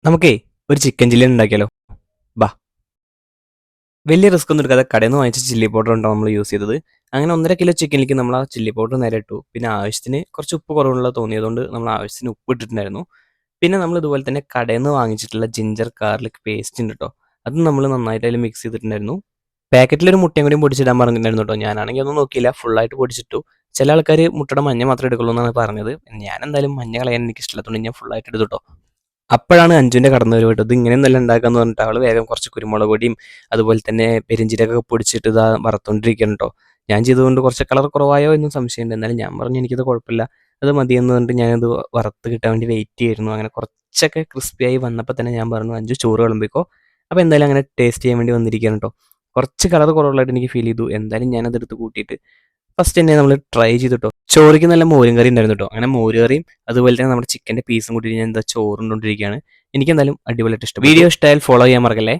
നമുക്കേ ഒരു chicken chilli ഉണ്ടാക്കിയാലോ? ബാ. വലിയ റിസ്ക് ഒന്നും എടുക്കാതെ കടയിൽ നിന്ന് വാങ്ങിച്ച ചില്ലി പൗഡർ ഉണ്ടാവും നമ്മൾ യൂസ് ചെയ്തത്. അങ്ങനെ 1.5 കിലോ ചിക്കനിലേക്ക് നമ്മൾ ആ ചില്ലി പൗഡർ നേരെ ഇട്ടു. പിന്നെ ആവശ്യത്തിന് കുറച്ച് ഉപ്പ് കുറവുള്ള തോന്നിയതുകൊണ്ട് നമ്മൾ ആവശ്യത്തിന് ഉപ്പ് ഇട്ടിട്ടുണ്ടായിരുന്നു. പിന്നെ നമ്മൾ ഇതുപോലെ തന്നെ കടയിൽ നിന്ന് വാങ്ങിച്ചിട്ടുള്ള ജിഞ്ചർ ഗാർലിക് പേസ്റ്റ് ഉണ്ട് കേട്ടോ. അത് നമ്മൾ നന്നായിട്ട് അതിൽ മിക്സ് ചെയ്തിട്ടുണ്ടായിരുന്നു. പാക്കറ്റിലൊരു മുട്ടയും കൂടി പൊടിച്ചിടാൻ പറഞ്ഞിട്ടുണ്ടായിരുന്നു കേട്ടോ. ഞാനാണെങ്കിൽ ഒന്നും നോക്കിയില്ല, ഫുള്ളായിട്ട് പൊടിച്ചിട്ടു. ചില ആൾക്കാർ മുട്ടയുടെ മഞ്ഞ മാത്രമേ എടുക്കുള്ളൂ എന്നാണ് പറഞ്ഞത്. ഞാൻ എന്തായാലും മഞ്ഞ കളയാൻ എനിക്ക് ഇഷ്ടമില്ലാത്തതുകൊണ്ട് ഞാൻ ഫുള്ളായിട്ട് എടുത്തു കേട്ടോ. അപ്പോഴാണ് അഞ്ജുവിൻ്റെ കടന്നു വരവ് കേട്ടോ. ഇത് ഇങ്ങനെയൊന്നല്ല ഉണ്ടാക്കാന്ന് പറഞ്ഞിട്ട് അവൾ വേഗം കുറച്ച് കുരുമുളക് പൊടിയും അതുപോലെ തന്നെ പെരിഞ്ചീരകമൊക്കെ പൊടിച്ചിട്ട് ഇതാ വറുത്തോണ്ടിരിക്കുകയാണ് കേട്ടോ. ഞാൻ ചെയ്തുകൊണ്ട് കുറച്ച് കളർ കുറവായോ എന്നും സംശയമുണ്ട്. എന്നാലും ഞാൻ പറഞ്ഞു എനിക്കത് കുഴപ്പമില്ല, അത് മതിയെന്ന് പറഞ്ഞിട്ട് ഞാനത് വറുത്ത് കിട്ടാൻ വേണ്ടി വെയിറ്റ് ചെയ്യുമായിരുന്നു. അങ്ങനെ കുറച്ചൊക്കെ ക്രിസ്പിയായി വന്നപ്പോൾ തന്നെ ഞാൻ പറഞ്ഞു, അഞ്ചു ചോറ് വിളമ്പിക്കോ. അപ്പോൾ എന്തായാലും അങ്ങനെ ടേസ്റ്റ് ചെയ്യാൻ വേണ്ടി വന്നിരിക്കുകയാണ് കേട്ടോ. കുറച്ച് കളർ കുറവുള്ളതായിട്ട് എനിക്ക് ഫീൽ ചെയ്തു. എന്തായാലും ഞാനതെടുത്ത് കൂട്ടിയിട്ട് ഫസ്റ്റ് തന്നെ നമ്മൾ ട്രൈ ചെയ്തിട്ടോ. ചോറിക്ക് നല്ല മോരും കറി ഉണ്ടായിരുന്നു കേട്ടോ. അങ്ങനെ മോര് കറിയും അതുപോലെ തന്നെ നമ്മുടെ ചിക്കൻ്റെ പീസും കൂട്ടി ഞാൻ എന്താ ചോറുണ്ടോണ്ടിരിക്കുകയാണ്. എനിക്ക് എന്തായാലും അടിപൊളിയായിട്ട് ഇഷ്ടം. വീഡിയോ ഇഷ്ടമായാൽ ഫോളോ ചെയ്യാൻ മറക്കല്ലേ.